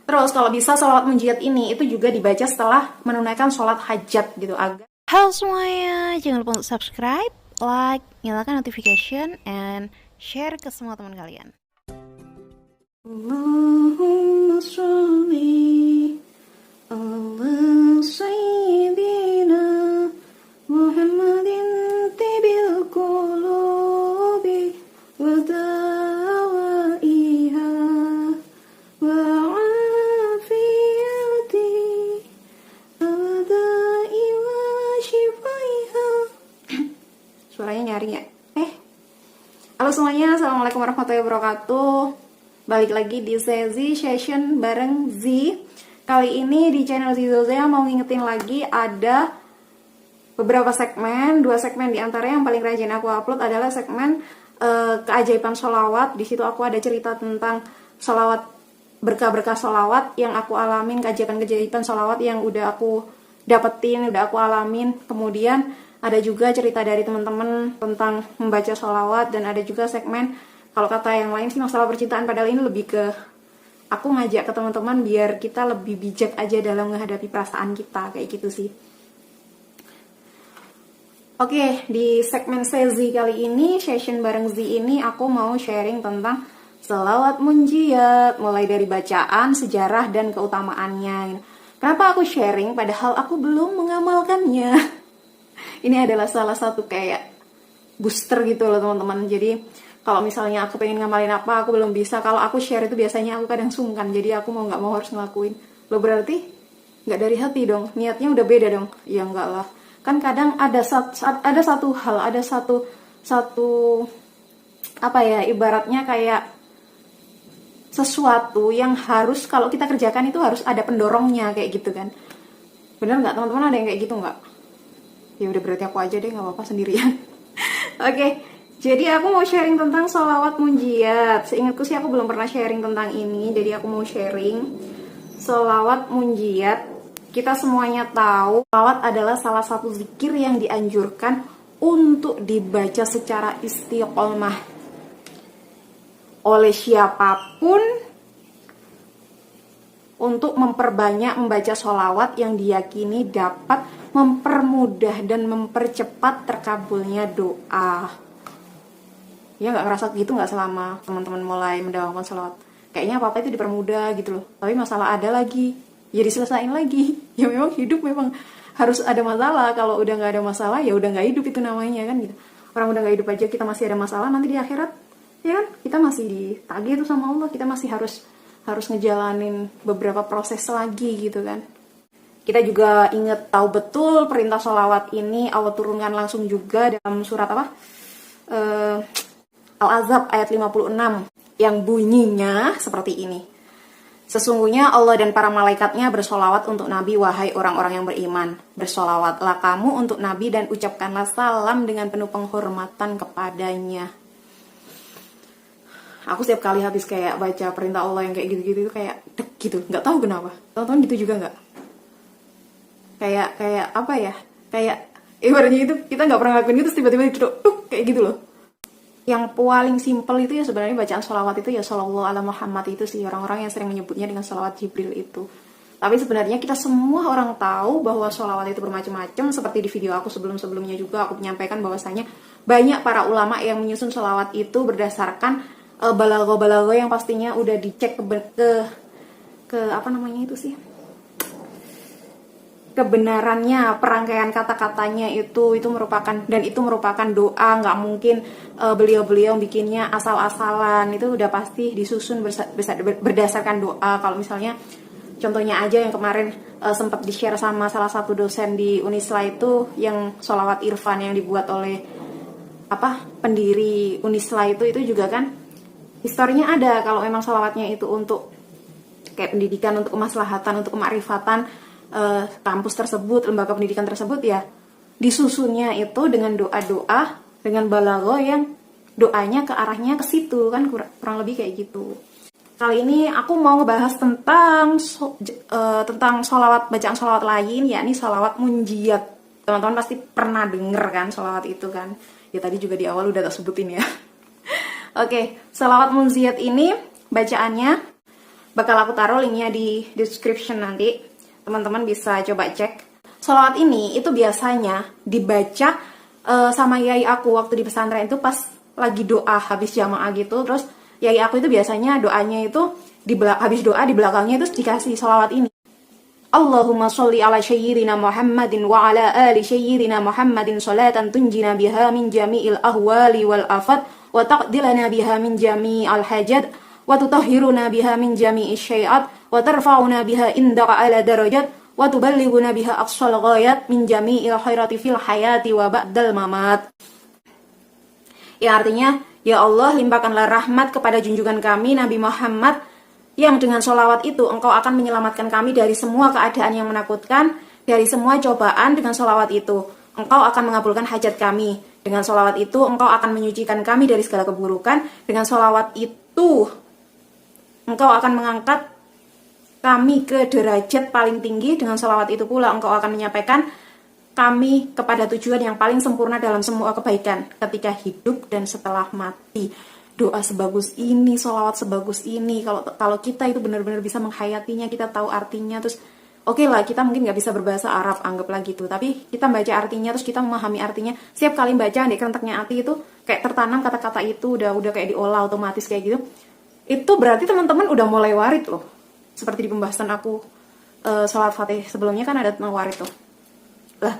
Terus kalau bisa sholawat munjiat ini itu juga dibaca setelah menunaikan sholat hajat gitu agar. Halo semuanya, jangan lupa untuk subscribe, like, nyalakan notification, and share ke semua teman kalian. Allahumma sholli ala sayyidina Muhammadin tibil qulubi wa dawaiha wa afiyati abadai wa shifaiha. Suaranya nyaring ya? Halo semuanya, assalamualaikum warahmatullahi wabarakatuh. Balik lagi di Zezi Session bareng Z. Kali ini di channel Zizoza mau ngingetin lagi ada beberapa segmen, 2 segmen di antara yang paling rajin aku upload adalah segmen keajaiban sholawat. Di situ aku ada cerita tentang sholawat, berkah-berkah sholawat yang aku alamin, keajaiban-keajaiban sholawat yang udah aku dapetin, udah aku alamin. Kemudian ada juga cerita dari teman-teman tentang membaca sholawat, dan ada juga segmen, kalau kata yang lain sih masalah percintaan, padahal ini lebih ke aku ngajak ke teman-teman biar kita lebih bijak aja dalam menghadapi perasaan kita, kayak gitu sih. Oke, di segmen Sezi kali ini, session bareng Z ini, aku mau sharing tentang sholawat munjiat, mulai dari bacaan, sejarah, dan keutamaannya. Kenapa aku sharing padahal aku belum mengamalkannya? Ini adalah salah satu kayak booster gitu loh teman-teman. Jadi kalau misalnya aku pengen ngamalin apa, aku belum bisa. Kalau aku share itu biasanya aku kadang sungkan. Jadi aku mau nggak mau harus ngelakuin. Loh berarti nggak dari hati dong. Niatnya udah beda dong. Ya enggak lah. Kan kadang ada satu hal, ada satu apa ya, ibaratnya kayak sesuatu yang harus kalau kita kerjakan itu harus ada pendorongnya kayak gitu kan. Bener nggak teman-teman, ada yang kayak gitu nggak? Ya udah berarti aku aja deh, nggak apa-apa sendirian. Oke, jadi aku mau sharing tentang sholawat munjiat. Seingatku sih aku belum pernah sharing tentang ini, jadi aku mau sharing sholawat munjiat. Kita semuanya tahu sholawat adalah salah satu zikir yang dianjurkan untuk dibaca secara istiqomah oleh siapapun, untuk memperbanyak membaca sholawat yang diyakini dapat mempermudah dan mempercepat terkabulnya doa. Ya nggak ngerasa gitu nggak selama teman-teman mulai mendawamkan sholawat? Kayaknya apa-apa itu dipermudah gitu loh. Tapi masalah ada lagi, ya diselesain lagi. Ya memang hidup memang harus ada masalah. Kalau udah nggak ada masalah ya udah nggak hidup itu namanya kan gitu. Orang udah nggak hidup aja kita masih ada masalah, nanti di akhirat ya kan kita masih ditagih itu sama Allah. Kita masih harus ngejalanin beberapa proses lagi gitu kan. Kita juga ingat tahu betul perintah sholawat ini Allah turunkan langsung juga dalam surat apa? Al-Ahzab ayat 56 yang bunyinya seperti ini. Sesungguhnya Allah dan para malaikatnya bersolawat untuk Nabi, wahai orang-orang yang beriman. Bersolawatlah kamu untuk Nabi dan ucapkanlah salam dengan penuh penghormatan kepadanya. Aku setiap kali habis kayak baca perintah Allah yang kayak gitu-gitu kayak dek gitu, nggak tahu kenapa. Teman-teman gitu juga nggak? Kayak apa ya? Kayak ibaratnya itu kita nggak pernah ngelakuin gitu, tiba-tiba itu kayak gitu loh. Yang paling simple itu ya sebenarnya bacaan sholawat itu ya shollallahu ala Muhammad itu sih, orang-orang yang sering menyebutnya dengan sholawat Jibril itu. Tapi sebenarnya kita semua orang tahu bahwa sholawat itu bermacam-macam. Seperti di video aku sebelum-sebelumnya juga aku menyampaikan bahwasanya banyak para ulama yang menyusun sholawat itu berdasarkan balago yang pastinya udah dicek ke apa namanya itu sih, kebenarannya, perangkaian kata-katanya itu merupakan, dan itu merupakan doa. Nggak mungkin beliau-beliau bikinnya asal-asalan. Itu udah pasti disusun berdasarkan doa. Kalau misalnya contohnya aja yang kemarin sempat di-share sama salah satu dosen di Unisla itu, yang sholawat irfan yang dibuat oleh pendiri Unisla itu juga kan historinya ada. Kalau memang sholawatnya itu untuk kayak pendidikan, untuk kemaslahatan, untuk kemakrifatan kampus tersebut, lembaga pendidikan tersebut, ya disusunnya itu dengan doa-doa, dengan balago yang doanya ke arahnya ke situ kan, kurang lebih kayak gitu. Kali ini aku mau ngebahas tentang sholawat, bacaan sholawat lain, yakni sholawat munjiat. Teman-teman pasti pernah denger kan sholawat itu kan, ya tadi juga di awal udah tak sebutin ya. Oke, sholawat munjiat ini bacaannya bakal aku taruh linknya di description nanti. Teman-teman bisa coba cek. Sholawat ini itu biasanya dibaca sama yai aku waktu di pesantren itu pas lagi doa habis jamaah gitu. Terus yai aku itu biasanya doanya itu habis doa di belakangnya itu dikasih sholawat ini. Allahumma sholli ala sayyidina Muhammadin wa ala ali sayyidina Muhammadin sholatan tunjina biha min jami'il ahwali wal afat wa taqdilana biha min jami'al hajat wa tutahhiruna biha min jami'is syai'at wa tarfa'una biha indaka ala darajat wa tuballighuna biha aqsal ghayat min jami'il khairati fil hayati wa ba'dal mamat. Ya artinya, ya Allah limpahkanlah rahmat kepada junjungan kami Nabi Muhammad yang dengan sholawat itu engkau akan menyelamatkan kami dari semua keadaan yang menakutkan, dari semua cobaan. Dengan sholawat itu engkau akan mengabulkan hajat kami. Dengan sholawat itu engkau akan menyucikan kami dari segala keburukan. Dengan sholawat itu engkau akan mengangkat kami ke derajat paling tinggi. Dengan sholawat itu pula engkau akan menyampaikan kami kepada tujuan yang paling sempurna dalam semua kebaikan ketika hidup dan setelah mati. Doa sebagus ini, sholawat sebagus ini, kalau kita itu benar-benar bisa menghayatinya, kita tahu artinya, terus oke lah, kita mungkin nggak bisa berbahasa Arab, anggaplah gitu, tapi kita baca artinya, terus kita memahami artinya, setiap kali baca di kerenteknya hati itu kayak tertanam kata-kata itu, udah kayak diolah otomatis kayak gitu. Itu berarti teman-teman udah mulai warid loh. Seperti di pembahasan aku sholat Fatih sebelumnya kan ada tentang warid tuh. Lah,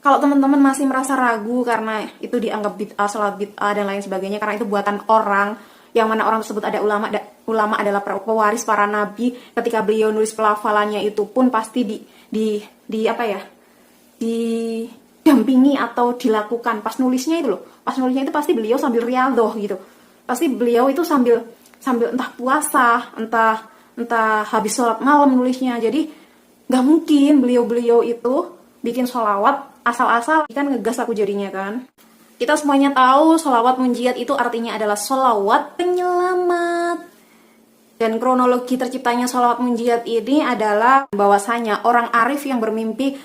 kalau teman-teman masih merasa ragu karena itu dianggap bid'ah, sholat bid'ah dan lain sebagainya, karena itu buatan orang, yang mana orang tersebut ada ulama adalah pewaris para nabi, ketika beliau nulis pelafalannya itu pun pasti didampingi atau dilakukan pas nulisnya itu loh. Pas nulisnya itu pasti beliau sambil riyadhah gitu. Pasti beliau itu sambil entah puasa, entah habis sholat malam nulisnya. Jadi nggak mungkin beliau itu bikin sholawat asal-asal, kan ngegas aku jadinya kan. Kita semuanya tahu sholawat munjiat itu artinya adalah sholawat penyelamat. Dan kronologi terciptanya sholawat munjiat ini adalah bahwasanya orang arif yang bermimpi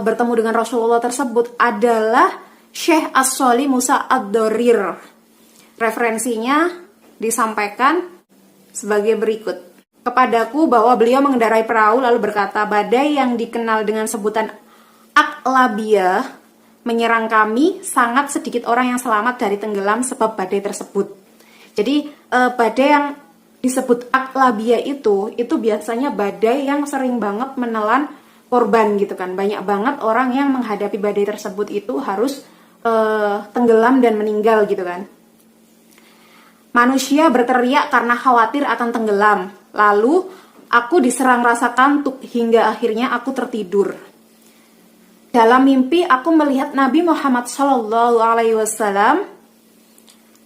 bertemu dengan Rasulullah tersebut adalah Syekh As-Sholih Musa Ad-Dorir. Referensinya disampaikan sebagai berikut. Kepadaku bahwa beliau mengendarai perahu lalu berkata, badai yang dikenal dengan sebutan Aqlabiyah menyerang kami, sangat sedikit orang yang selamat dari tenggelam sebab badai tersebut. Jadi badai yang disebut Aqlabiyah itu biasanya badai yang sering banget menelan korban gitu kan. Banyak banget orang yang menghadapi badai tersebut itu harus tenggelam dan meninggal gitu kan. Manusia berteriak karena khawatir akan tenggelam. Lalu aku diserang rasa kantuk hingga akhirnya aku tertidur. Dalam mimpi aku melihat Nabi Muhammad SAW.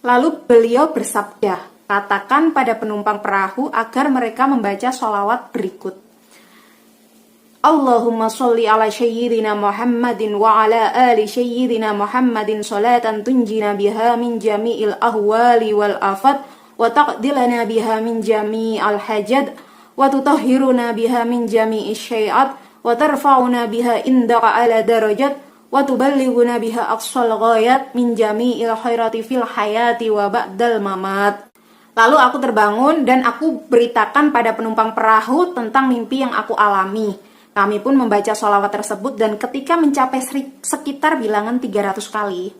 Lalu beliau bersabda, katakan pada penumpang perahu agar mereka membaca sholawat berikut. Allahumma sholli ala sayyidina Muhammadin wa ala ali sayyidina Muhammadin sholatan tunjina biha min jami'il ahwali wal afat wa taqdilana biha min jami'al hajat wa tutahhiruna biha min jami'is syai'at wa tarfa'una biha indaka ala darajat wa tuballighuna biha aqsal ghayat min jami'il khairati fil hayati wa ba'dal mamat. Lalu aku terbangun dan aku beritakan pada penumpang perahu tentang mimpi yang aku alami. Kami pun membaca sholawat tersebut dan ketika mencapai sekitar bilangan 300 kali,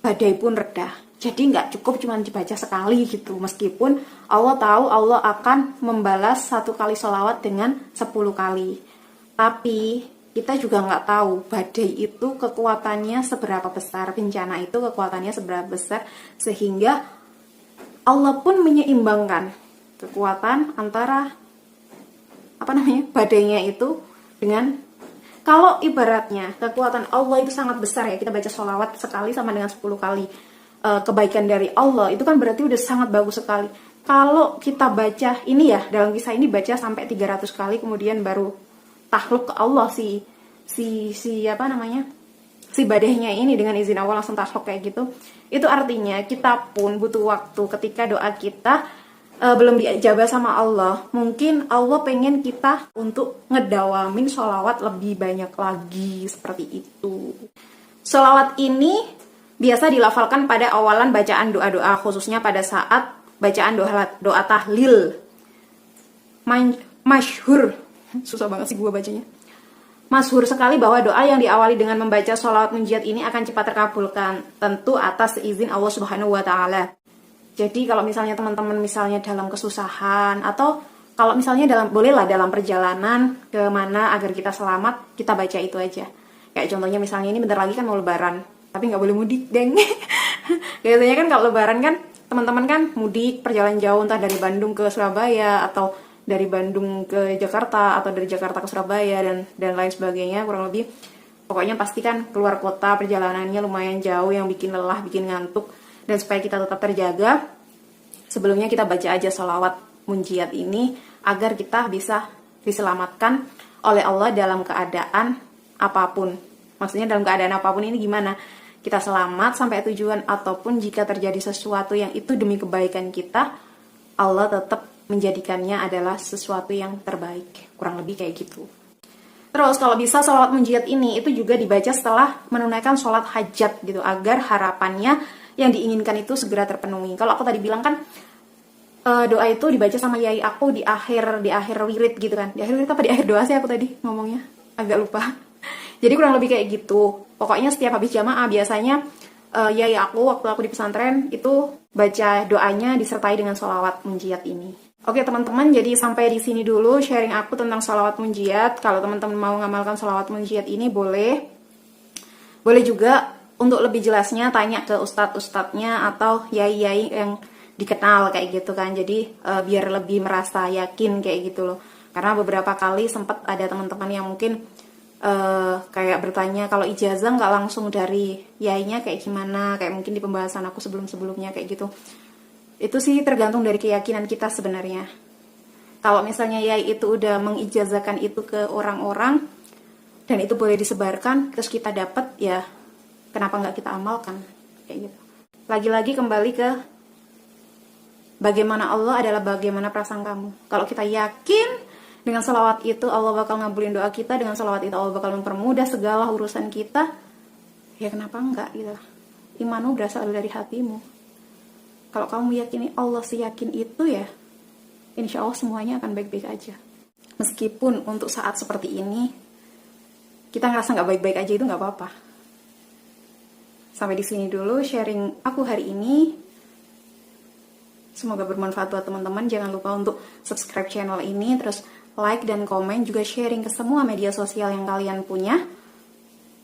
badai pun reda. Jadi nggak cukup cuma dibaca sekali gitu. Meskipun Allah tahu Allah akan membalas satu kali sholawat dengan 10 kali. Tapi kita juga nggak tahu badai itu kekuatannya seberapa besar, bencana itu kekuatannya seberapa besar, sehingga Allah pun menyeimbangkan kekuatan antara badainya itu dengan, kalau ibaratnya kekuatan Allah itu sangat besar ya, kita baca sholawat sekali sama dengan 10 kali kebaikan dari Allah, itu kan berarti udah sangat bagus sekali. Kalau kita baca ini ya, dalam kisah ini baca sampai 300 kali kemudian baru takluk ke Allah si badainya ini, dengan izin Allah langsung takluk kayak gitu. Itu artinya kita pun butuh waktu ketika doa kita belum diijabah sama Allah. Mungkin Allah pengen kita untuk ngedawamin sholawat lebih banyak lagi, seperti itu. Sholawat ini biasa dilafalkan pada awalan bacaan doa-doa, khususnya pada saat bacaan doa tahlil masyhur, susah banget sih gue bacanya. Masyhur sekali bahwa doa yang diawali dengan membaca sholawat munjiat ini akan cepat terkabulkan, tentu atas izin Allah Subhanahu wa Ta'ala. Jadi kalau misalnya teman-teman misalnya dalam kesusahan, atau kalau misalnya bolehlah dalam perjalanan kemana agar kita selamat, kita baca itu aja. Kayak contohnya misalnya ini bentar lagi kan mau lebaran, tapi nggak boleh mudik, deng. Biasanya kan kalau lebaran kan teman-teman kan mudik perjalanan jauh, entah dari Bandung ke Surabaya, atau dari Bandung ke Jakarta, atau dari Jakarta ke Surabaya, dan lain sebagainya, kurang lebih. Pokoknya pasti kan keluar kota, perjalanannya lumayan jauh, yang bikin lelah, bikin ngantuk. Dan supaya kita tetap terjaga, sebelumnya kita baca aja sholawat munjiat ini, agar kita bisa diselamatkan oleh Allah dalam keadaan apapun. Maksudnya dalam keadaan apapun ini gimana? Kita selamat sampai tujuan, ataupun jika terjadi sesuatu yang itu demi kebaikan kita, Allah tetap menjadikannya adalah sesuatu yang terbaik. Kurang lebih kayak gitu. Terus kalau bisa sholawat munjiat ini itu juga dibaca setelah menunaikan sholat hajat gitu, agar harapannya yang diinginkan itu segera terpenuhi. Kalau aku tadi bilang kan doa itu dibaca sama yai aku di akhir wirid gitu kan. Di akhir wirid apa di akhir doa sih aku tadi ngomongnya? Agak lupa. Jadi kurang lebih kayak gitu. Pokoknya setiap habis jamaah biasanya yai aku waktu aku di pesantren itu baca doanya disertai dengan sholawat munjiat ini. Oke teman-teman, jadi sampai di sini dulu sharing aku tentang sholawat munjiat. Kalau teman-teman mau ngamalkan sholawat munjiat ini boleh juga untuk lebih jelasnya tanya ke ustadz-ustadznya atau yai-yai yang dikenal kayak gitu kan. Jadi biar lebih merasa yakin kayak gitu loh. Karena beberapa kali sempat ada teman-teman yang mungkin kayak bertanya kalau ijazah nggak langsung dari yainya kayak gimana, kayak mungkin di pembahasan aku sebelum-sebelumnya kayak gitu. Itu sih tergantung dari keyakinan kita sebenarnya. Kalau misalnya yai itu udah mengijazahkan itu ke orang-orang dan itu boleh disebarkan, terus kita dapat, ya kenapa nggak kita amalkan kayak gitu. Lagi-lagi kembali ke bagaimana Allah adalah bagaimana perasaan kamu. Kalau kita yakin dengan sholawat itu Allah bakal ngabulin doa kita, dengan sholawat itu Allah bakal mempermudah segala urusan kita, ya kenapa enggak gitu. Imanmu berasal dari hatimu. Kalau kamu meyakini Allah seyakin itu, ya insya Allah semuanya akan baik-baik aja. Meskipun untuk saat seperti ini kita ngerasa nggak baik-baik aja, itu nggak apa-apa. Sampai di sini dulu sharing aku hari ini. Semoga bermanfaat buat teman-teman. Jangan lupa untuk subscribe channel ini, terus like dan komen, juga sharing ke semua media sosial yang kalian punya.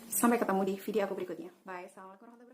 Sampai ketemu di video aku berikutnya. Bye. Assalamualaikum warahmatullahi wabarakatuh.